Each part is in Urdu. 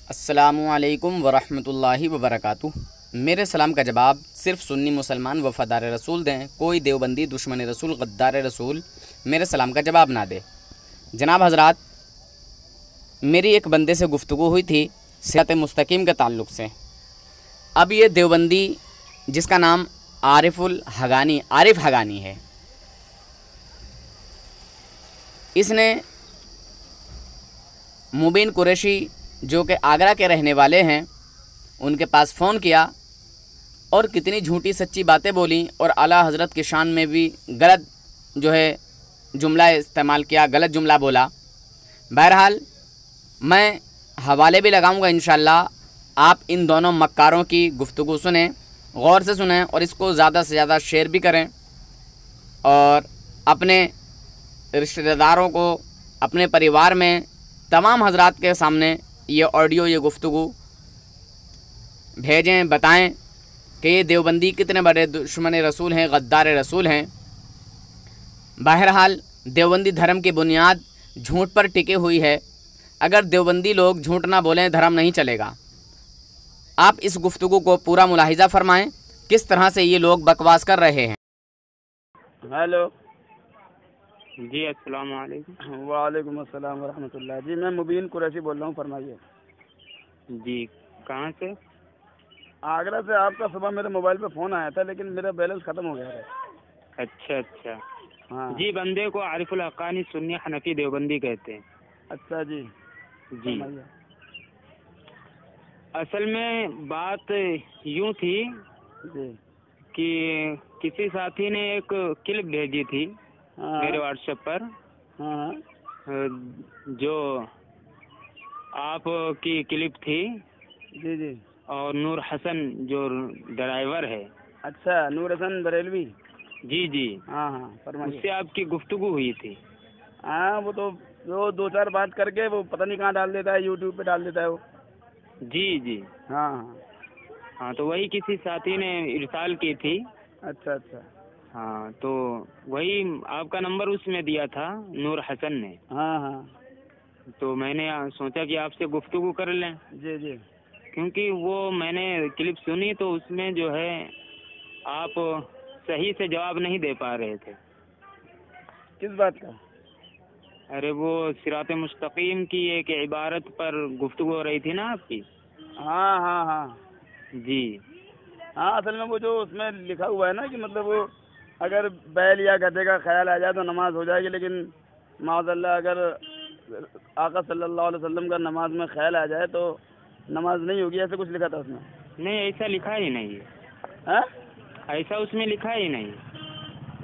السلام علیکم ورحمۃ اللہ وبرکاتہ۔ میرے سلام کا جواب صرف سنی مسلمان وفادار رسول دیں، کوئی دیوبندی دشمن رسول غدار رسول میرے سلام کا جواب نہ دے۔ جناب حضرات، میری ایک بندے سے گفتگو ہوئی تھی صراط مستقیم کے تعلق سے۔ اب یہ دیوبندی جس کا نام عارف حقانی ہے، اس نے مبین قریشی جو کہ آگرہ کے رہنے والے ہیں ان کے پاس فون کیا اور کتنی جھوٹی سچی باتیں بولیں اور اعلیٰ حضرت کی شان میں بھی غلط جملہ استعمال کیا، غلط جملہ بولا۔ بہرحال میں حوالے بھی لگاؤں گا انشاءاللہ، آپ ان دونوں مکاروں کی گفتگو سنیں، غور سے سنیں اور اس کو زیادہ سے زیادہ شیئر بھی کریں اور اپنے رشتہ داروں کو، اپنے پریوار میں تمام حضرات کے سامنے یہ آڈیو، یہ گفتگو بھیجیں، بتائیں کہ یہ دیوبندی کتنے بڑے دشمن رسول ہیں، غدار رسول ہیں۔ بہرحال دیوبندی دھرم کی بنیاد جھوٹ پر ٹکی ہوئی ہے۔ اگر دیوبندی لوگ جھوٹ نہ بولیں دھرم نہیں چلے گا۔ آپ اس گفتگو کو پورا ملاحظہ فرمائیں کس طرح سے یہ لوگ بکواس کر رہے ہیں۔ ہیلو، جی السلام علیکم۔ وعلیکم السلام ورحمۃ اللہ۔ جی میں مبین قریشی بول رہا ہوں، فرمائیے۔ جی کہاں سے؟ آگرہ سے۔ آپ کا صبح میرے موبائل پہ فون آیا تھا لیکن میرا بیلنس ختم ہو گیا ہے۔ اچھا ہاں جی، بندے کو عارف الحقانی سنی حنفی دیوبندی کہتے ہیں۔ اچھا جی جی فرمائیے۔ اصل میں بات یوں تھی جی کہ کسی ساتھی نے ایک کلپ بھیجی تھی ہاں میرے واٹس ایپ پر، ہاں جو آپ کی کلپ تھی، جی جی۔ اور نور حسن جو ڈرائیور ہے۔ اچھا، نور حسن بریلوی۔ جی ہاں اس فرمائیے۔ سے آپ کی گفتگو ہوئی تھی۔ ہاں وہ تو وہ دو چار بات کر کے وہ پتہ نہیں کہاں ڈال دیتا ہے، یوٹیوب پہ ڈال دیتا ہے وہ۔ جی ہاں ہاں، تو وہی کسی ساتھی نے ارسال کی تھی۔ اچھا اچھا۔ ہاں، تو وہی آپ کا نمبر اس میں دیا تھا نور حسن نے، ہاں تو میں نے سوچا کہ آپ سے گفتگو کر لیں، جی جی۔ کیونکہ وہ میں نے کلپ سنی تو اس میں جو ہے آپ صحیح سے جواب نہیں دے پا رہے تھے۔ کس بات کا؟ ارے وہ صراط مستقیم کی ایک عبارت پر گفتگو ہو رہی تھی نا آپ کی۔ ہاں جی ہاں، اصل میں وہ جو اس میں لکھا ہوا ہے نا کہ مطلب وہ اگر بیل یا گدھے کا خیال آ جائے تو نماز ہو جائے گی، لیکن معاذ اللہ اگر آقا صلی اللہ علیہ وسلم کا نماز میں خیال آ جائے تو نماز نہیں ہوگی، ایسے کچھ لکھا تھا اس میں۔ نہیں، ایسا لکھا ہی نہیں ہے، ہاں ایسا اس میں لکھا ہی نہیں۔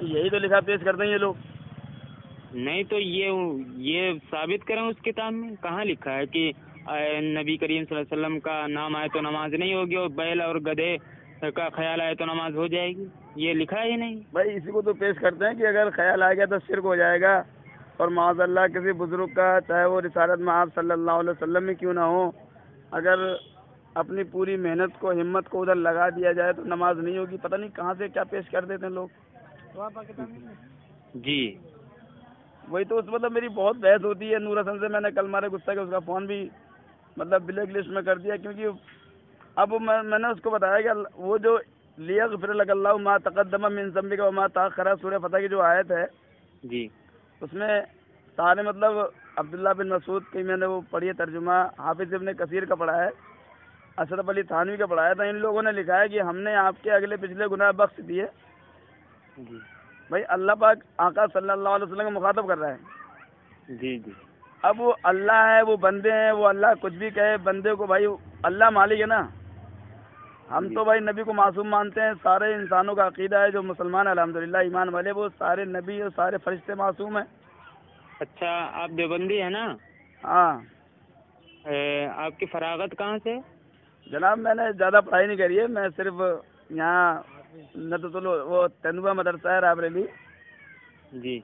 یہی تو لکھا پیش کرتے ہیں یہ لوگ۔ نہیں تو یہ ثابت کریں اس کتاب میں کہاں لکھا ہے کہ نبی کریم صلی اللہ علیہ وسلم کا نام آئے تو نماز نہیں ہوگی اور بیل اور گدھے کا خیال آئے تو نماز ہو جائے گی؟ یہ لکھا ہی نہیں۔ بھائی اسی کو تو پیش کرتے ہیں کہ اگر خیال آ گیا تو شرک ہو جائے گا، اور معاذ اللہ کسی بزرگ کا، چاہے وہ رسالت میں آپ صلی اللہ علیہ وسلم میں کیوں نہ ہو، اگر اپنی پوری محنت کو، ہمت کو ادھر لگا دیا جائے تو نماز نہیں ہوگی۔ پتہ نہیں کہاں سے کیا پیش کر دیتے ہیں لوگ۔ جی وہی تو مطلب میری بہت بحث ہوتی ہے نور حسن سے۔ میں نے کل مارے غصہ کہ اس کا فون بھی مطلب بلیک لسٹ میں کر دیا، کیونکہ اب میں نے اس کو بتایا کہ وہ جو لیغفر لک اللہ ما تقدم من ذنبک وما تاخر، سورہ فتح کی جو آیت ہے جی اس میں سارے مطلب عبداللہ بن مسعود کی میں نے وہ پڑھی ہے ترجمہ، حافظ ابن کثیر کا پڑھا ہے، اشرف علی تھانوی کا پڑھایا تھا۔ ان لوگوں نے لکھا ہے کہ ہم نے آپ کے اگلے پچھلے گناہ بخش دیے۔ جی بھائی اللہ پاک آقا صلی اللہ علیہ وسلم کو مخاطب کر رہا ہے۔ جی اب وہ اللہ ہے، وہ بندے ہیں، وہ اللہ کچھ بھی کہے بندے کو، بھائی اللہ مالک ہے نا۔ ہم تو بھائی نبی کو معصوم مانتے ہیں، سارے انسانوں کا عقیدہ ہے جو مسلمان الحمدللہ ایمان والے، وہ سارے نبی اور سارے فرشتے معصوم ہیں۔ اچھا، آپ دیوبندی ہیں نا؟ ہاں آپ کی فراغت کہاں سے؟ جناب میں نے زیادہ پڑھائی نہیں کری ہے، میں صرف یہاں وہ تندوا مدرسہ ہے رابریلی، جی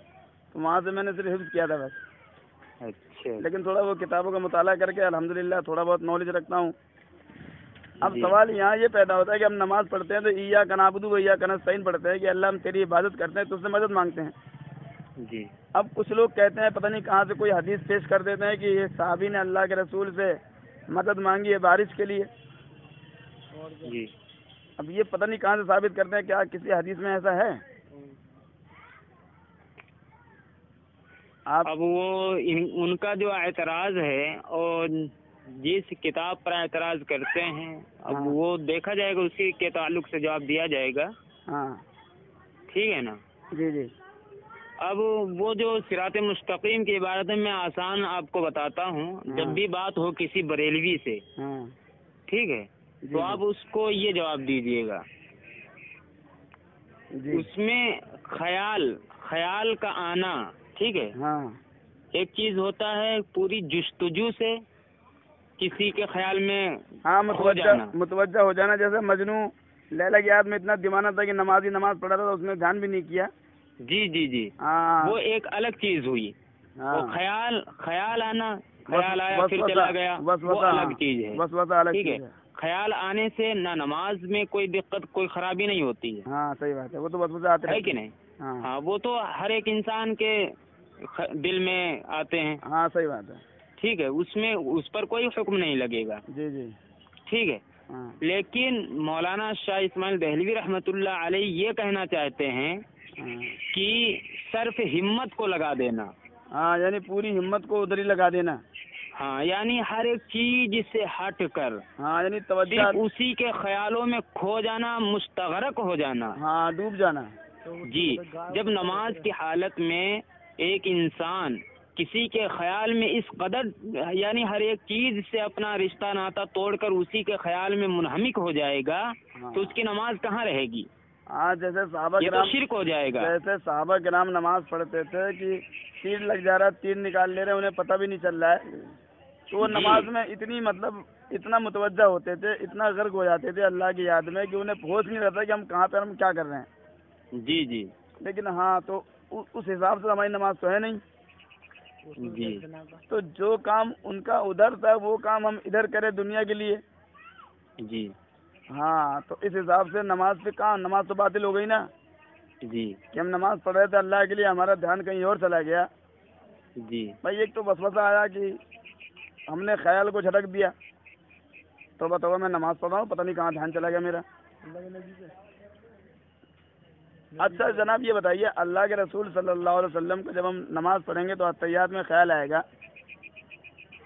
تو وہاں سے میں نے صرف حفظ کیا تھا بس۔ اچھا لیکن تھوڑا وہ کتابوں کا مطالعہ کر کے الحمدللہ تھوڑا بہت نالج رکھتا ہوں۔ اب جی سوال یہاں یہ پیدا ہوتا ہے کہ ہم نماز پڑھتے ہیں تو ایاک نعبد و ایاک نستعین پڑھتے ہیں کہ اللہ ہم تیری عبادت کرتے ہیں، تو اس سے مدد مانگتے ہیں۔ جی اب کچھ لوگ کہتے ہیں پتہ نہیں کہاں سے کوئی حدیث پیش کر دیتے ہیں کہ یہ صحابی نے اللہ کے رسول سے مدد مانگی ہے بارش کے لیے. جی. اب یہ پتہ نہیں کہاں سے ثابت کرتے ہیں, کیا کسی حدیث میں ایسا ہے؟ آپ اب وہ ان کا جو اعتراض ہے اور جس کتاب پر اعتراض کرتے ہیں اب ہاں. وہ دیکھا جائے گا, اسی کے تعلق سے جواب دیا جائے گا. ہاں ٹھیک ہے نا. جی جی. اب وہ جو صراط مستقیم کی عبارت ہے میں آسان آپ کو بتاتا ہوں. جب بھی بات ہو کسی بریلوی سے, ہاں ٹھیک ہے, جی تو آپ اس کو یہ جواب دیجیے گا. جی. اس میں خیال کا آنا, ٹھیک ہے, ہاں ایک چیز ہوتا ہے پوری جستجو سے کسی کے خیال میں ہاں کھو جانا. متوجہ ہو جانا. جیسے مجنوں لیلا کی یاد میں اتنا دیوانہ تھا کہ نماز پڑھا تھا, اس نے دھیان بھی نہیں کیا. جی جی جی. ہاں وہ ایک الگ چیز ہوئی. ہاں. وہ خیال آنا, خیال آیا پھر چلا گیا, وہ الگ چیز ہے. وسوسہ الگ ٹھیک ہے. چیز ہے. خیال آنے سے نہ نماز میں کوئی دقت کوئی خرابی نہیں ہوتی ہے. ہاں صحیح بات ہے, وہ تو وسوسہ آتے ہے رہتے کہ ہیں. نہیں؟ ہاں ہاں, وہ تو ہر ایک انسان کے دل میں آتے ہیں. ہاں صحیح بات ہے. ٹھیک ہے, اس پر کوئی حکم نہیں لگے گا. جی جی. ٹھیک ہے. ہاں لیکن مولانا شاہ اسماعیل دہلوی رحمۃ اللہ علیہ یہ کہنا چاہتے ہیں ہاں. کہ صرف ہمت کو لگا دینا. ہاں یعنی پوری ہمت کو ادھر ہی لگا دینا. ہاں, یعنی ہر ایک چیز سے ہٹ کر ہاں یعنی توجہ. صرف اسی کے خیالوں میں کھو جانا, مستغرق ہو جانا. ہاں ڈوب جانا. جی. جب نماز کی حالت میں ایک انسان کسی کے خیال میں اس قدر یعنی ہر ایک چیز سے اپنا رشتہ ناتا توڑ کر اسی کے خیال میں منہمک ہو جائے گا تو اس کی نماز کہاں رہے گی؟ ہاں جیسے صحابہ یہ تو کرام, شرک ہو جائے گا. جیسے صحابہ کرام نماز پڑھتے تھے کہ تیر لگ جا رہا ہے, تیر نکال لے رہے, انہیں پتہ بھی نہیں چل رہا ہے, تو وہ جی. نماز میں اتنا متوجہ ہوتے تھے, اتنا غرق ہو جاتے تھے اللہ کی یاد میں کہ انہیں ہوش نہیں رہتا کہ ہم کہاں پہ ہم کیا کر رہے ہیں. جی جی. لیکن ہاں تو اس حساب سے ہماری نماز تو ہے نہیں. جی. تو جو کام ان کا ادھر تھا وہ کام ہم ادھر کریں دنیا کے لیے. جی. ہاں تو اس حساب سے نماز پہ کہاں, نماز تو باطل ہو گئی نا. جی. کہ ہم نماز پڑھ رہے تھے اللہ کے لیے, ہمارا دھیان کہیں اور چلا گیا. جی. بھائی ایک تو وسوسہ آیا کہ ہم نے خیال کو جھٹک دیا, تو بتاؤ میں نماز پڑھ رہا ہوں, پتہ نہیں کہاں دھیان چلا گیا میرا. اچھا جناب یہ بتائیے, اللہ کے رسول صلی اللہ علیہ وسلم کو جب ہم نماز پڑھیں گے تو اتحیات میں خیال آئے گا؟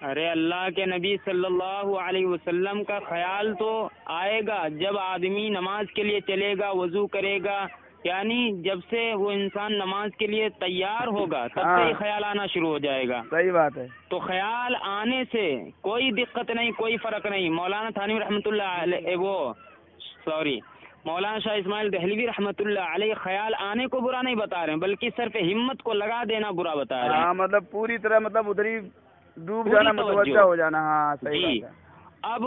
ارے اللہ کے نبی صلی اللہ علیہ وسلم کا خیال تو آئے گا جب آدمی نماز کے لیے چلے گا, وضو کرے گا, یعنی جب سے وہ انسان نماز کے لیے تیار ہوگا تب سے ہی خیال آنا شروع ہو جائے گا. صحیح بات ہے. تو خیال آنے سے کوئی دقت نہیں, کوئی فرق نہیں. مولانا تھانوی رحمۃ اللہ علیہ مولانا شاہ اسماعیل دہلوی رحمۃ اللہ علیہ خیال آنے کو برا نہیں بتا رہے ہیں بلکہ صرف ہمت کو لگا دینا برا بتا رہے ہیں. ہاں مطلب پوری طرح مطلب ادھر ہی ڈوب جانا, متوجہ ہو جانا. ہاں صحیح بات ہے. اب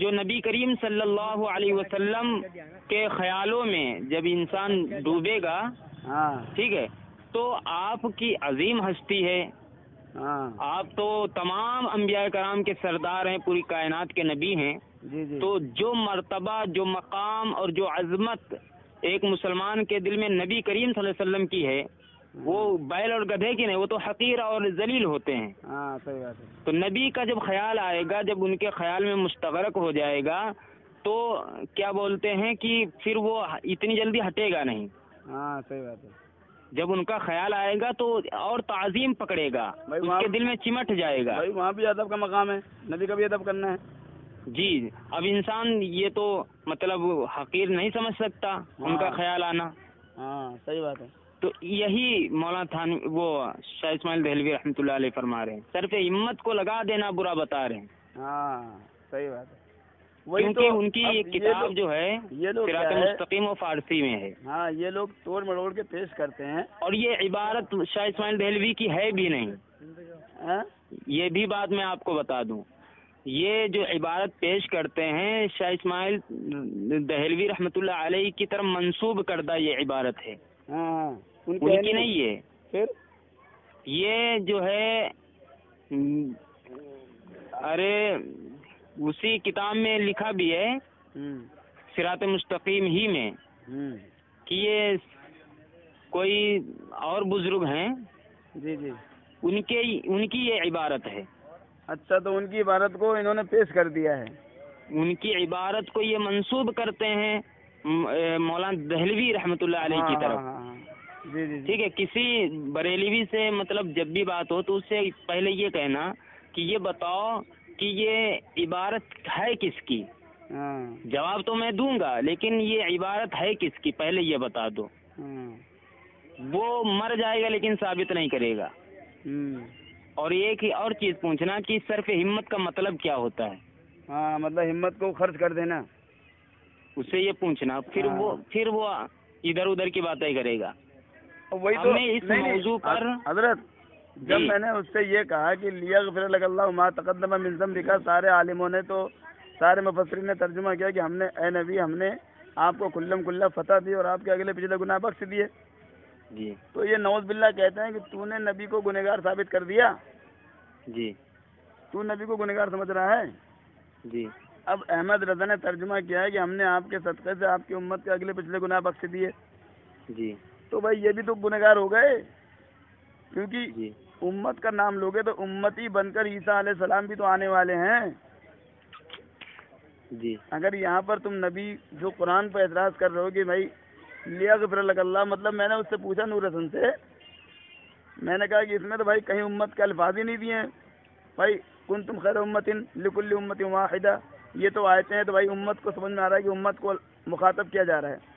جو نبی کریم صلی اللہ علیہ وسلم کے خیالوں میں جب انسان ڈوبے گا, ہاں ٹھیک ہے, تو آپ کی عظیم ہستی ہے. ہاں آپ تو تمام انبیاء کرام کے سردار ہیں, پوری کائنات کے نبی ہیں. جی جی. تو جو مرتبہ, جو مقام اور جو عظمت ایک مسلمان کے دل میں نبی کریم صلی اللہ علیہ وسلم کی ہے وہ بیل اور گدھے کی نہیں, وہ تو حقیر اور ذلیل ہوتے ہیں. ہاں صحیح بات ہے. تو نبی کا جب خیال آئے گا, جب ان کے خیال میں مستغرق ہو جائے گا تو کیا بولتے ہیں کہ پھر وہ اتنی جلدی ہٹے گا نہیں. ہاں صحیح بات ہے. جب ان کا خیال آئے گا تو اور تعظیم پکڑے گا, اس کے دل میں چمٹ جائے گا. بھائی وہاں بھی ادب کا مقام ہے, نبی کا بھی ادب کرنا ہے. جی. اب انسان یہ تو مطلب حقیر نہیں سمجھ سکتا ان کا خیال آنا. ہاں صحیح بات ہے. تو یہی مولانا شاہ اسماعیل دہلوی رحمۃ اللہ علیہ فرما رہے ہیں, صرف ہمت کو لگا دینا برا بتا رہے ہیں. ہاں صحیح بات ہے. کیونکہ ان کی یہ کتاب جو ہے صراط مستقیم و فارسی میں ہے. ہاں یہ لوگ توڑ مڑوڑ کے پیش کرتے ہیں, اور یہ عبارت شاہ اسماعیل دہلوی کی ہے بھی نہیں. یہ بھی بات میں آپ کو بتا دوں, یہ جو عبارت پیش کرتے ہیں شاہ اسماعیل دہلوی رحمۃ اللہ علیہ کی طرف منسوب کردہ یہ عبارت ہے. ہاں ان کی نہیں ہے. پھر یہ جو ہے ارے اسی کتاب میں لکھا بھی ہے صراط مستقیم ہی میں کہ یہ کوئی اور بزرگ ہیں, جی جی, ان کی یہ عبارت ہے. اچھا، تو ان کی عبارت کو انہوں نے پیش کر دیا ہے. ان کی عبارت کو یہ منسوب کرتے ہیں مولانا دہلوی رحمۃ اللہ علیہ کی طرف. جی جی ٹھیک ہے، کسی بریلوی سے مطلب جب بھی بات ہو تو اس سے پہلے یہ کہنا کہ یہ بتاؤ کہ یہ عبارت ہے کس کی. جواب تو میں دوں گا لیکن یہ عبارت ہے کس کی پہلے یہ بتا دو. وہ مر جائے گا لیکن ثابت نہیں کرے گا. اور ایک ہی اور چیز پوچھنا کہ صرف ہمت کا مطلب کیا ہوتا ہے. ہاں، مطلب ہمت کو خرچ کر دینا. اس سے یہ پوچھنا، پھر وہ ادھر ادھر کی باتیں کرے گا. وہی تو اس موضوع پر حضرت جب میں نے اس سے یہ کہا کہ لیغفر لک اللہ ما تقدم من ذنبک، سارے عالموں نے تو سارے مفسرین نے ترجمہ کیا کہ ہم نے اے نبی ہم نے آپ کو کلم کلہ فتح دی اور آپ کے اگلے پچھلے گناہ بخش دیے. جی تو یہ نعوذ باللہ کہتے ہیں کہ تو نے نبی کو گنہگار ثابت کر دیا. جی تو نبی کو گنہگار سمجھ رہا ہے. جی اب احمد رضا نے ترجمہ کیا ہے کہ ہم نے آپ کے صدقے سے آپ کی امت کے اگلے پچھلے گناہ بخش دیے. جی تو بھائی یہ بھی تو گنہگار ہو گئے، کیونکہ جی امت کا نام لوگے تو امتی بن کر عیسیٰ علیہ السلام بھی تو آنے والے ہیں. جی اگر یہاں پر تم نبی جو قرآن پر اعتراض کر رہے ہو کہ بھائی لیغفر لک اللہ، مطلب میں نے اس سے پوچھا نور حسن سے، میں نے کہا کہ اس میں تو بھائی کہیں امت کے الفاظ ہی نہیں دیے ہیں. بھائی کنتم خیر امت لکل امت واحدہ، یہ تو آیتیں ہیں تو بھائی امت کو سمجھ میں آ رہا ہے کہ امت کو مخاطب کیا جا رہا ہے.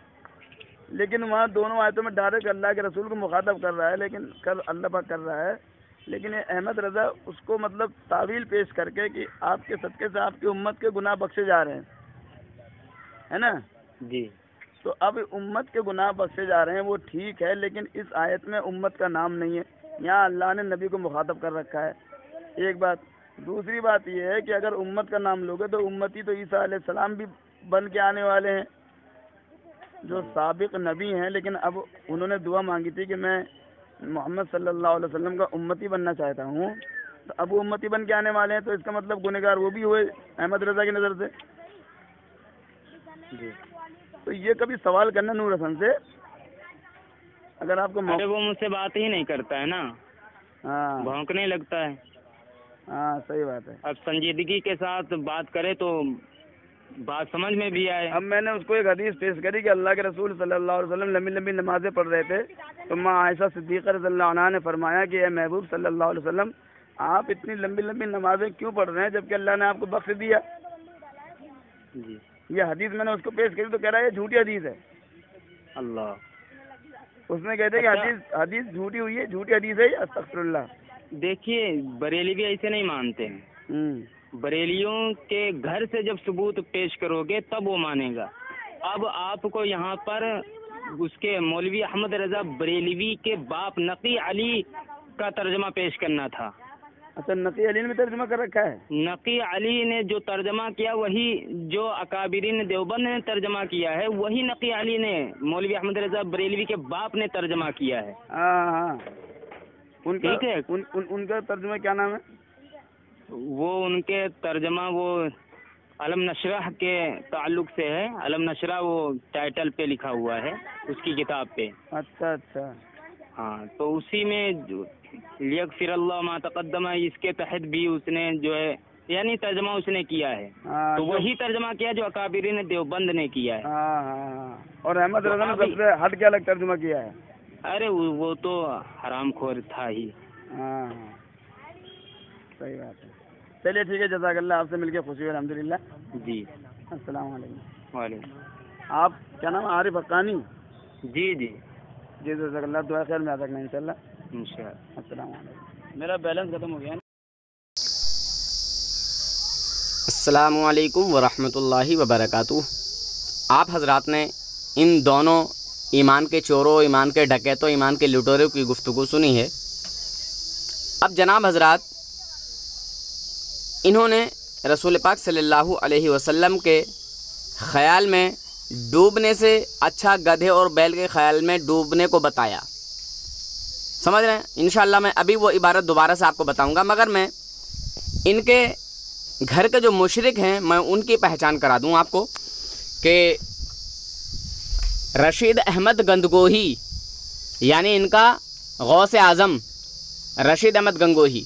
لیکن وہاں دونوں آیتوں میں ڈائریکٹ اللہ کے رسول کو مخاطب کر رہا ہے، لیکن اللہ پاک کر رہا ہے. لیکن یہ احمد رضا اس کو مطلب تعویل پیش کر کے کہ آپ کے صدقے سے آپ کی امت کے گناہ بخشے جا رہے ہیں، ہے نا. جی تو اب امت کے گناہ بخشے جا رہے ہیں وہ ٹھیک ہے، لیکن اس آیت میں امت کا نام نہیں ہے. یہاں اللہ نے نبی کو مخاطب کر رکھا ہے، ایک بات. دوسری بات یہ ہے کہ اگر امت کا نام لوگے تو امتی تو عیسیٰ علیہ السلام بھی بن کے آنے والے ہیں جو سابق نبی ہیں. لیکن اب انہوں نے دعا مانگی تھی کہ میں محمد صلی اللہ علیہ وسلم کا امتی بننا چاہتا ہوں، تو اب وہ امتی بن کے آنے والے ہیں، تو اس کا مطلب گنہگار وہ بھی ہوئے احمد رضا کی نظر سے. جی تو یہ کبھی سوال کرنا نور حسن سے، اگر آپ کو ارے وہ مجھ سے بات ہی نہیں کرتا ہے نا. ہاں بھونکنے لگتا ہے. ہاں صحیح بات ہے. اب سنجیدگی کے ساتھ بات کرے تو بات سمجھ میں بھی آئے. اب میں نے اس کو ایک حدیث پیش کری کہ اللہ کے رسول صلی اللہ علیہ وسلم لمبی لمبی نمازیں پڑھ رہے تھے تو ماں عائشہ صدیقہ رضی اللہ عنہا نے فرمایا کہ اے محبوب صلی اللہ علیہ وسلم آپ اتنی لمبی لمبی نمازیں کیوں پڑھ رہے ہیں جبکہ اللہ نے آپ کو بخش دیا. جی یہ حدیث میں نے اس کو پیش کری تو کہہ رہا ہے یہ جھوٹی حدیث ہے. اللہ. اس نے کہتے ہیں کہ حدیث جھوٹی ہوئی ہے، جھوٹی حدیث ہے. استغفر اللہ. دیکھیے بریلوی ایسے نہیں مانتے ہیں. بریلیوں کے گھر سے جب ثبوت پیش کرو گے تب وہ مانے گا. اب آپ کو یہاں پر اس کے مولوی احمد رضا بریلوی کے باپ نقی علی کا ترجمہ پیش کرنا تھا. اچھا، نقی علی نے بھی ترجمہ کر رکھا ہے. نقی علی نے جو ترجمہ کیا وہی جو اکابرین دیوبند نے ترجمہ کیا ہے وہی نقی علی نے مولوی احمد رضا بریلوی کے باپ نے ترجمہ کیا ہے. ہاں ٹھیک ہے. ان کا ترجمہ کیا نام ہے؟ وہ ان کے ترجمہ وہ علم نشرح کے تعلق سے ہے. علم نشرح وہ ٹائٹل پہ لکھا ہوا ہے اس کی کتاب پہ. اچھا اچھا. ہاں تو اسی میں لیغفر اللہ ما تقدم اس کے تحت بھی اس نے جو ہے یعنی ترجمہ اس نے کیا ہے. تو وہی ترجمہ کیا جو اکابرین دیوبند نے کیا ہے. ہاں اور احمد رضا نے سب سے ہٹ کے الگ ترجمہ کیا ہے. ارے وہ تو حرام خور تھا ہی. ہاں صحیح بات ہے. چلیے ٹھیک ہے، جزاک اللہ، آپ سے مل کے خوشی ہوئی الحمدللہ. جی السلام علیکم. وعلیکم. آپ کیا نام ہے؟ عارف حقانی. جی جی جی جزاک اللہ، دعا خیر میں آ سکنا انشاءاللہ. انشاءاللہ. السلام علیکم. میرا بیلنس ختم ہو گیا. السلام علیکم ورحمۃ اللہ وبرکاتہ. آپ حضرات نے ان دونوں ایمان کے چوروں، ایمان کے ڈکیتوں، ایمان کے لٹوروں کی گفتگو سنی ہے. اب جناب حضرات انہوں نے رسول پاک صلی اللہ علیہ وسلم کے خیال میں ڈوبنے سے اچھا گدھے اور بیل کے خیال میں ڈوبنے کو بتایا. سمجھ رہے ہیں؟ انشاءاللہ میں ابھی وہ عبارت دوبارہ سے آپ کو بتاؤں گا، مگر میں ان کے گھر کے جو مشرک ہیں میں ان کی پہچان کرا دوں آپ کو کہ رشید احمد گنگوہی یعنی ان کا غوث اعظم رشید احمد گنگوہی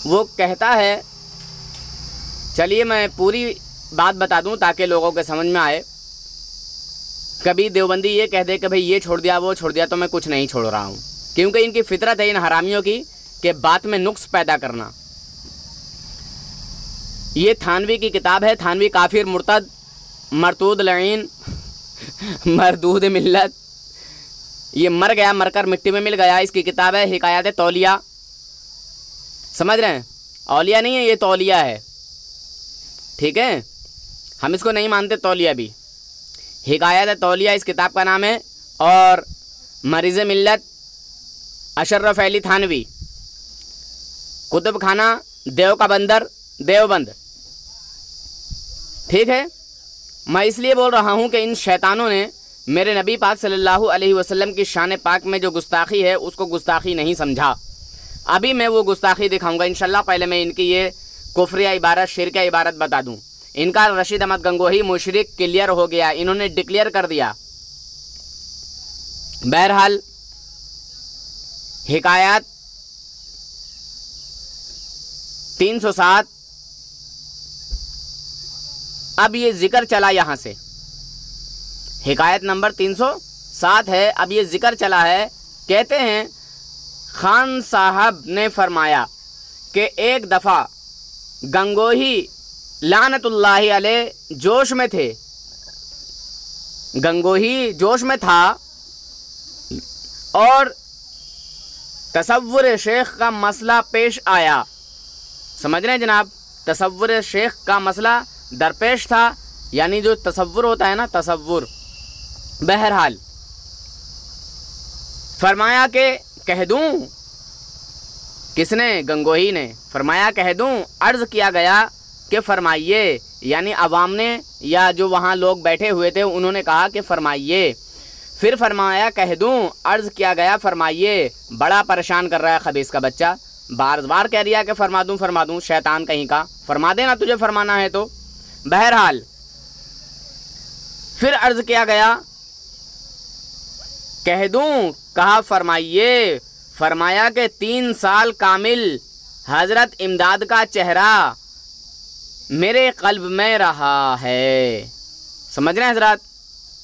وہ کہتا ہے، چلیے میں پوری بات بتا دوں تاکہ لوگوں کے سمجھ میں آئے. کبھی دیوبندی یہ کہہ دے کہ بھئی یہ چھوڑ دیا وہ چھوڑ دیا، تو میں کچھ نہیں چھوڑ رہا ہوں، کیونکہ ان کی فطرت ہے ان حرامیوں کی کہ بات میں نقص پیدا کرنا. یہ تھانوی کی کتاب ہے، تھانوی کافر مرتد مرتود لعین مردود ملت، یہ مر گیا، مر کر مٹی میں مل گیا. اس کی کتاب ہے حکایات تولیہ. سمجھ رہے ہیں؟ اولیاء نہیں ہے یہ، تولیہ ہے. ٹھیک ہے، ہم اس کو نہیں مانتے تولیہ بھی. حکایات تولیہ اس کتاب کا نام ہے. اور مریض ملت اشرف علی تھانوی، کتب خانہ دیو کا بندر دیوبند. ٹھیک ہے، میں اس لیے بول رہا ہوں کہ ان شیطانوں نے میرے نبی پاک صلی اللہ علیہ وسلم کی شان پاک میں جو گستاخی ہے اس کو گستاخی نہیں سمجھا. ابھی میں وہ گستاخی دکھاؤں گا انشاءاللہ. پہلے میں ان کی یہ کفریہ عبارت شرکیہ عبارت بتا دوں. ان کا رشید احمد گنگوہی مشرک کلیئر ہو گیا، انہوں نے ڈکلیئر کر دیا. بہرحال حکایات 307. اب یہ ذکر چلا یہاں سے، حکایت نمبر 307 ہے. اب یہ ذکر چلا ہے، کہتے ہیں خان صاحب نے فرمایا کہ ایک دفعہ گنگوہی لعنت اللہ علیہ جوش میں تھے. گنگوہی جوش میں تھا اور تصور شیخ کا مسئلہ پیش آیا. سمجھ رہے ہیں جناب؟ تصور شیخ کا مسئلہ درپیش تھا، یعنی جو تصور ہوتا ہے نا، تصور. بہرحال فرمایا کہ کہہ دوں. کس نے؟ گنگوہی نے. فرمایا کہہ دوں. عرض کیا گیا کہ فرمائیے، یعنی عوام نے یا جو وہاں لوگ بیٹھے ہوئے تھے انہوں نے کہا کہ فرمائیے. پھر فرمایا کہہ دوں. عرض کیا گیا فرمائیے. بڑا پریشان کر رہا ہے خبیث کا بچہ، بار بار کہہ رہا کہ فرما دوں. شیطان کہیں کا، فرما دینا تجھے فرمانا ہے تو. بہرحال پھر عرض کیا گیا کہہ دوں. کہا فرمائیے. فرمایا کہ 3 سال کامل حضرت امداد کا چہرہ میرے قلب میں رہا ہے. سمجھ رہے ہیں حضرات؟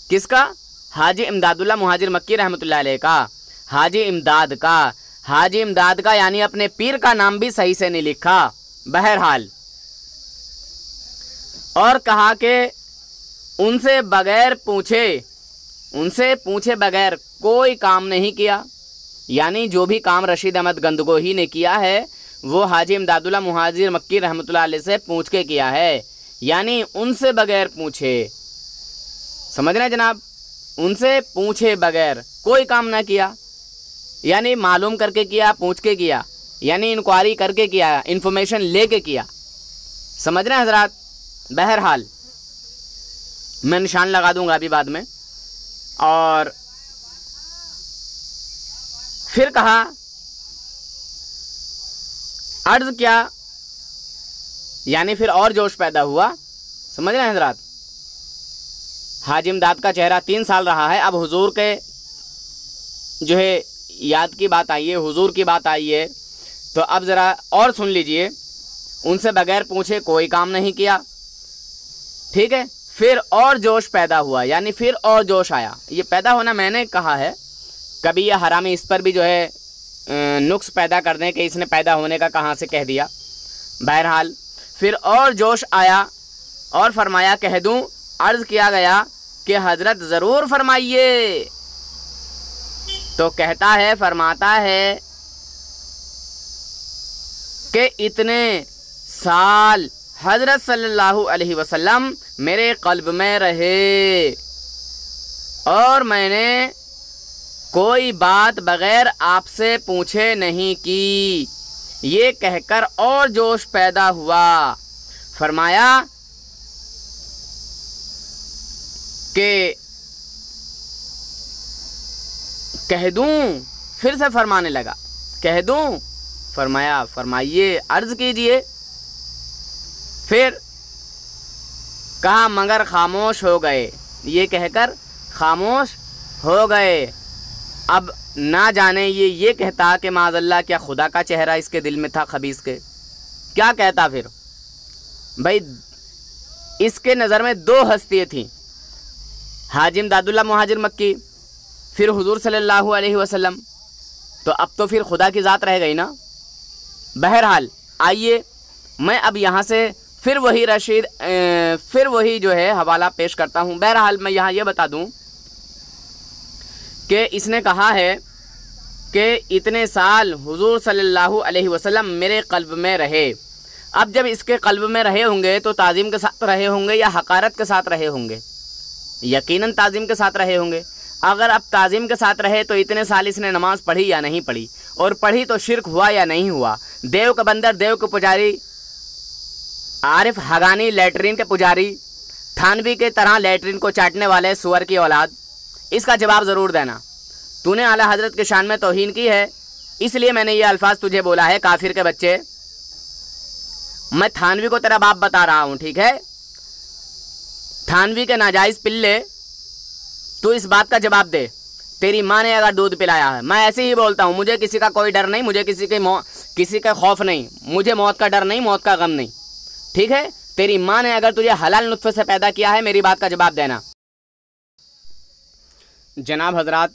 کس کا؟ حاجی امداد اللہ مہاجر مکی رحمۃ اللہ علیہ کا. حاجی امداد کا. حاجی امداد کا یعنی اپنے پیر کا نام بھی صحیح سے نہیں لکھا. بہرحال اور کہا کہ ان سے پوچھے بغیر کوئی کام نہیں کیا. یعنی جو بھی کام رشید احمد گنگوہی نے کیا ہے وہ حاجی امداد اللہ مہاجر مکی رحمۃ اللہ علیہ سے پوچھ کے کیا ہے، یعنی ان سے بغیر پوچھے. سمجھ رہے ہیں جناب؟ ان سے پوچھے بغیر کوئی کام نہ کیا، یعنی معلوم کر کے کیا، پوچھ کے کیا، یعنی انکوائری کر کے کیا، انفارمیشن لے کے کیا. سمجھ رہے ہیں حضرات؟ بہرحال میں نشان لگا دوں گا ابھی بعد میں. اور پھر کہا، عرض کیا، یعنی پھر اور جوش پیدا ہوا. سمجھ رہے ہیں حضرات؟ حاجی امداد کا چہرہ 3 سال رہا ہے. اب حضور کے جو ہے یاد کی بات آئی ہے، حضور کی بات آئی ہے، تو اب ذرا اور سن لیجئے. ان سے بغیر پوچھے کوئی کام نہیں کیا. ٹھیک ہے، پھر اور جوش پیدا ہوا، یعنی پھر اور جوش آیا. یہ پیدا ہونا میں نے کہا ہے، کبھی یہ حرامی اس پر بھی جو ہے نقص پیدا کر دیں کہ اس نے پیدا ہونے کا کہاں سے کہہ دیا. بہرحال پھر اور جوش آیا اور فرمایا کہہ دوں. عرض کیا گیا کہ حضرت ضرور فرمائیے. تو کہتا ہے، فرماتا ہے کہ اتنے سال حضرت صلی اللہ علیہ وسلم میرے قلب میں رہے اور میں نے کوئی بات بغیر آپ سے پوچھے نہیں کی. یہ کہہ کر اور جوش پیدا ہوا. فرمایا کہ کہہ دوں. پھر سے فرمانے لگا کہہ دوں. فرمایا فرمائیے، عرض کیجئے. پھر کہا مگر خاموش ہو گئے. یہ کہہ کر خاموش ہو گئے. اب نہ جانے یہ کہتا کہ معاذ اللہ کیا خدا کا چہرہ اس کے دل میں تھا خبیث کے. کیا کہتا پھر؟ بھائی اس کے نظر میں دو ہستیاں تھیں، حاجی امداد اللہ مہاجر مکی، پھر حضور صلی اللہ علیہ وسلم، تو اب تو پھر خدا کی ذات رہ گئی نا۔ بہرحال آئیے میں اب یہاں سے پھر وہی جو ہے حوالہ پیش کرتا ہوں۔ بہرحال میں یہاں یہ بتا دوں کہ اس نے کہا ہے کہ اتنے سال حضور صلی اللہ علیہ وسلم میرے قلب میں رہے۔ اب جب اس کے قلب میں رہے ہوں گے تو تعظیم کے ساتھ رہے ہوں گے یا حقارت کے ساتھ رہے ہوں گے؟ یقیناً تعظیم کے ساتھ رہے ہوں گے۔ اگر اب تعظیم کے ساتھ رہے تو اتنے سال اس نے نماز پڑھی یا نہیں پڑھی، اور پڑھی تو شرک ہوا یا نہیں ہوا؟ دیو کا بندر، دیو کے پجاری، عارف حقانی لیٹرین کے پجاری، تھانوی کے طرح لیٹرین کو چاٹنے والے سور کی اولاد، اس کا جواب ضرور دینا۔ تو نے اعلیٰ حضرت کے شان میں توہین کی ہے، اس لیے میں نے یہ الفاظ تجھے بولا ہے، کافر کے بچے۔ میں تھانوی کو تیرا باپ بتا رہا ہوں، ٹھیک ہے؟ تھانوی کے ناجائز پلے، تو اس بات کا جواب دے، تیری ماں نے اگر دودھ پلایا ہے۔ میں ایسے ہی بولتا ہوں، مجھے کسی کا کوئی ڈر نہیں، مجھے کسی کا خوف نہیں، مجھے موت کا ڈر نہیں، موت کا غم نہیں، ٹھیک ہے؟ تیری ماں نے اگر تجھے حلال نطفے سے پیدا کیا ہے، میری بات کا جواب دینا۔ جناب حضرات،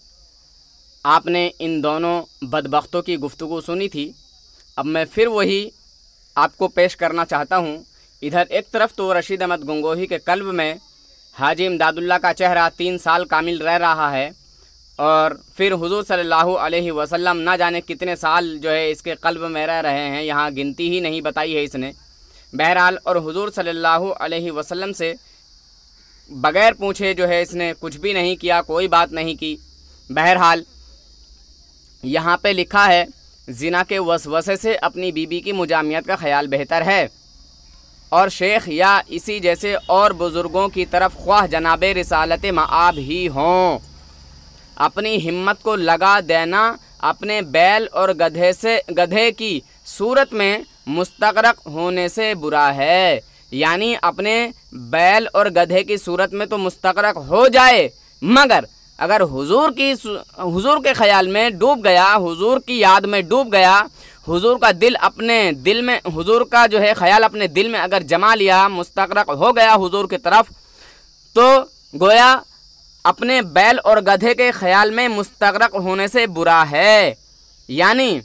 آپ نے ان دونوں بدبختوں کی گفتگو سنی تھی، اب میں پھر وہی آپ کو پیش کرنا چاہتا ہوں۔ ادھر ایک طرف تو رشید احمد گنگوہی کے قلب میں حاجی امداد اللہ کا چہرہ 3 سال کامل رہ رہا ہے، اور پھر حضور صلی اللہ علیہ وسلم نہ جانے کتنے سال جو ہے اس کے قلب میں رہ رہے ہیں، یہاں گنتی ہی نہیں بتائی ہے اس نے۔ بہرحال اور حضور صلی اللہ علیہ وسلم سے بغیر پوچھے جو ہے اس نے کچھ بھی نہیں کیا، کوئی بات نہیں کی۔ بہرحال یہاں پہ لکھا ہے، زنا کے وسوسے سے اپنی بیوی کی مجامعت کا خیال بہتر ہے، اور شیخ یا اسی جیسے اور بزرگوں کی طرف خواہ جناب رسالت مآب ہی ہوں، اپنی ہمت کو لگا دینا اپنے بیل اور گدھے کی صورت میں مستغرق ہونے سے برا ہے۔ یعنی اپنے بیل اور گدھے کی صورت میں تو مستغرق ہو جائے، مگر اگر حضور کے خیال میں ڈوب گیا، حضور کی یاد میں ڈوب گیا، حضور کا دل اپنے دل میں، حضور کا جو ہے خیال اپنے دل میں اگر جما لیا، مستغرق ہو گیا حضور کی طرف، تو گویا اپنے بیل اور گدھے کے خیال میں مستغرق ہونے سے برا ہے۔ یعنی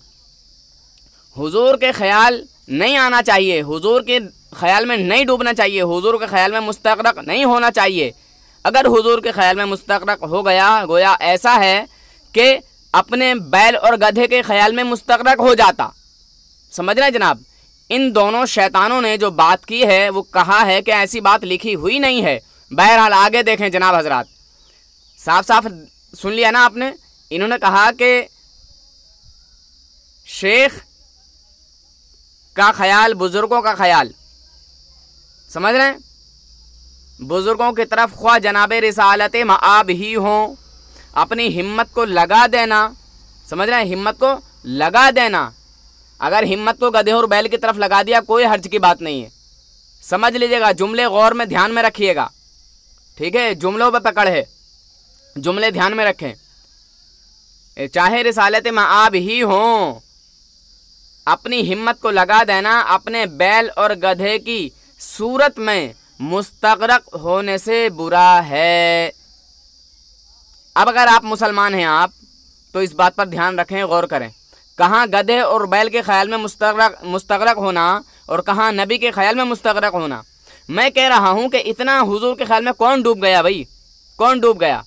حضور کے خیال نہیں آنا چاہیے، حضور کے خیال میں نہیں ڈوبنا چاہیے، حضور کے خیال میں مستغرق نہیں ہونا چاہیے۔ اگر حضور کے خیال میں مستغرق ہو گیا، گویا ایسا ہے کہ اپنے بیل اور گدھے کے خیال میں مستغرق ہو جاتا۔ سمجھ رہے جناب؟ ان دونوں شیطانوں نے جو بات کی ہے وہ کہا ہے کہ ایسی بات لکھی ہوئی نہیں ہے۔ بہرحال آگے دیکھیں جناب حضرات، صاف صاف سن لیا نا آپ نے؟ انہوں نے کہا کہ شیخ کا خیال، بزرگوں کا خیال، سمجھ رہے ہیں؟ بزرگوں کی طرف خواہ جناب رسالت مآب ہی ہوں، اپنی ہمت کو لگا دینا، سمجھ رہے ہیں؟ ہمت کو لگا دینا، اگر ہمت کو گدھے اور بیل کی طرف لگا دیا کوئی حرج کی بات نہیں ہے۔ سمجھ لیجیے گا، جملے غور میں دھیان میں رکھیے گا، ٹھیک ہے؟ جملوں پہ پکڑ ہے، جملے دھیان میں رکھیں۔ چاہے رسالت مآب ہی ہوں، اپنی ہمت کو لگا دینا اپنے بیل اور گدھے کی صورت میں مستغرق ہونے سے برا ہے۔ اب اگر آپ مسلمان ہیں آپ تو اس بات پر دھیان رکھیں، غور کریں، کہاں گدھے اور بیل کے خیال میں مستغرق ہونا اور کہاں نبی کے خیال میں مستغرق ہونا۔ میں کہہ رہا ہوں کہ اتنا حضور کے خیال میں کون ڈوب گیا بھائی؟ کون ڈوب گیا؟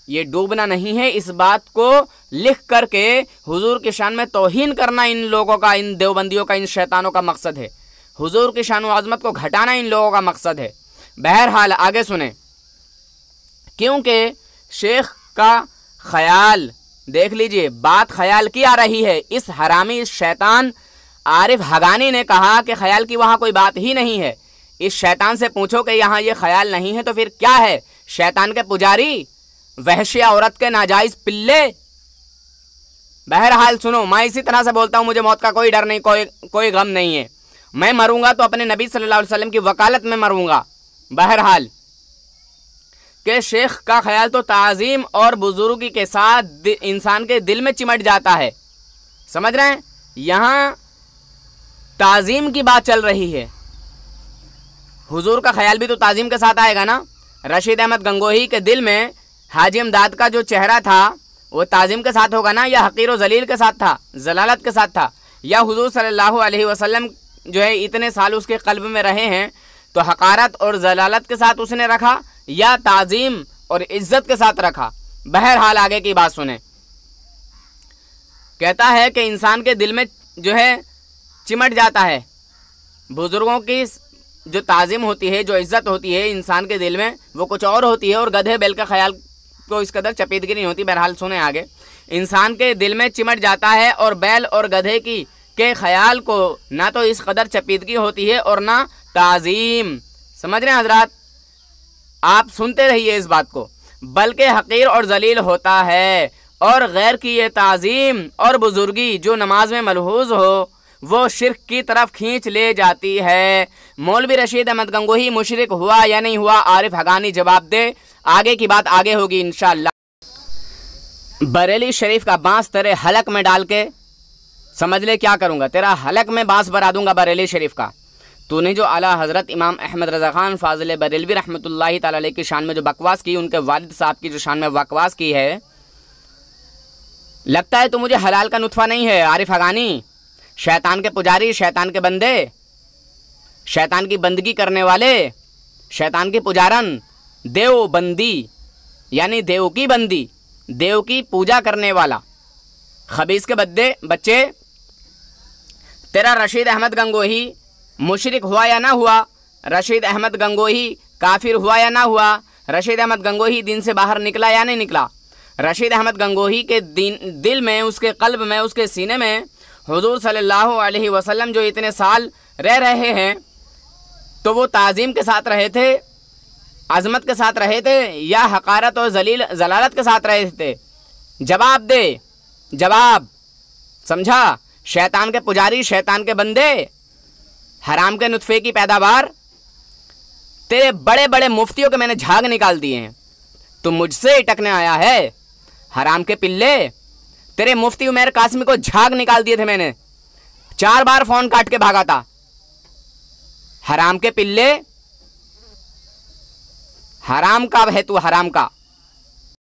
یہ ڈوبنا نہیں ہے، اس بات کو لکھ کر کے حضور کی شان میں توہین کرنا ان لوگوں کا، ان دیوبندیوں کا، ان شیطانوں کا مقصد ہے۔ حضور کی شان و عظمت کو گھٹانا ان لوگوں کا مقصد ہے۔ بہرحال آگے سنیں، کیونکہ شیخ کا خیال، دیکھ لیجئے بات خیال کی آ رہی ہے، اس حرامی شیطان عارف حقانی نے کہا کہ خیال کی وہاں کوئی بات ہی نہیں ہے۔ اس شیطان سے پوچھو کہ یہاں یہ خیال نہیں ہے تو پھر کیا ہے؟ شیطان کے پجاری، وحشی عورت کے ناجائز پلے۔ بہرحال سنو، میں اسی طرح سے بولتا ہوں، مجھے موت کا کوئی ڈر نہیں، کوئی غم نہیں ہے۔ میں مروں گا تو اپنے نبی صلی اللہ علیہ وسلم کی وکالت میں مروں گا۔ بہرحال کہ شیخ کا خیال تو تعظیم اور بزرگی کے ساتھ انسان کے دل میں چمٹ جاتا ہے، سمجھ رہے ہیں؟ یہاں تعظیم کی بات چل رہی ہے، حضور کا خیال بھی تو تعظیم کے ساتھ آئے گا نا۔ رشید احمد گنگوہی کے دل میں حاجی امداد کا جو چہرہ تھا وہ تعظیم کے ساتھ ہوگا نا، یا حقیر و ذلیل کے ساتھ تھا، ضلالت کے ساتھ تھا، یا حضور صلی اللہ علیہ وسلم جو ہے اتنے سال اس کے قلب میں رہے ہیں تو حقارت اور ضلالت کے ساتھ اس نے رکھا یا تعظیم اور عزت کے ساتھ رکھا؟ بہرحال آگے کی بات سنیں۔ کہتا ہے کہ انسان کے دل میں جو ہے چمٹ جاتا ہے، بزرگوں کی جو تعظیم ہوتی ہے، جو عزت ہوتی ہے انسان کے دل میں وہ کچھ اور ہوتی ہے، اور گدھے بیل کا خیال کو اس قدر چپیدگی نہیں ہوتی۔ بہرحال سنیں آگے، انسان کے دل میں چمٹ جاتا ہے اور بیل اور گدھے کی کے خیال کو نہ تو اس قدر چپیدگی ہوتی ہے اور نہ تعظیم۔ سمجھ رہے ہیں حضرات؟ آپ سنتے رہیے اس بات کو، بلکہ حقیر اور ذلیل ہوتا ہے، اور غیر کی یہ تعظیم اور بزرگی جو نماز میں ملحوظ ہو وہ شرک کی طرف کھینچ لے جاتی ہے۔ مولوی رشید احمد گنگوہی مشرک ہوا یا نہیں ہوا؟ عارف حقانی جواب دے، آگے کی بات آگے ہوگی انشاءاللہ۔ بریلی شریف کا بانس تیرے حلق میں ڈال کے سمجھ لے کیا کروں گا، تیرا حلق میں بانس بھرا دوں گا بریلی شریف کا۔ تو نے جو اعلیٰ حضرت امام احمد رضا خان فاضل بریلوی رحمۃ اللہ تعالی علیہ کی شان میں جو بکواس کی، ان کے والد صاحب کی جو شان میں بکواس کی ہے، لگتا ہے تو مجھے حلال کا نطفہ نہیں ہے عارف حقانی۔ شیطان کے پجاری، شیطان کے بندے، شیطان کی بندگی کرنے والے، شیطان کے پجارن، دیو بندی یعنی دیو کی بندی، دیو کی پوجا کرنے والا، خبیث کے بچے، تیرا رشید احمد گنگوہی مشرک ہوا یا نہ ہوا؟ رشید احمد گنگوہی کافر ہوا یا نہ ہوا؟ رشید احمد گنگوہی دین سے باہر نکلا یا نہیں نکلا؟ رشید احمد گنگوہی کے دل میں، اس کے قلب میں، اس کے سینے میں حضور صلی اللہ علیہ وسلم جو اتنے سال رہ رہے ہیں تو وہ تعظیم کے ساتھ رہے تھے، عظمت کے ساتھ رہے تھے، یا حقارت اور ضلالت کے ساتھ رہے تھے؟ جواب دے، جواب، سمجھا؟ شیطان کے پجاری، شیطان کے بندے، حرام کے نطفے کی پیداوار، تیرے بڑے بڑے مفتیوں کے میں نے جھاگ نکال دیے ہیں، تو مجھ سے اٹکنے آیا ہے؟ حرام کے پلے، تیرے مفتی عمیر قاسمی کو جھاگ نکال دیے تھے میں نے، 4 بار فون کاٹ کے بھاگا تھا۔ حرام کے پلے، حرام کا ہے تو، حرام کا۔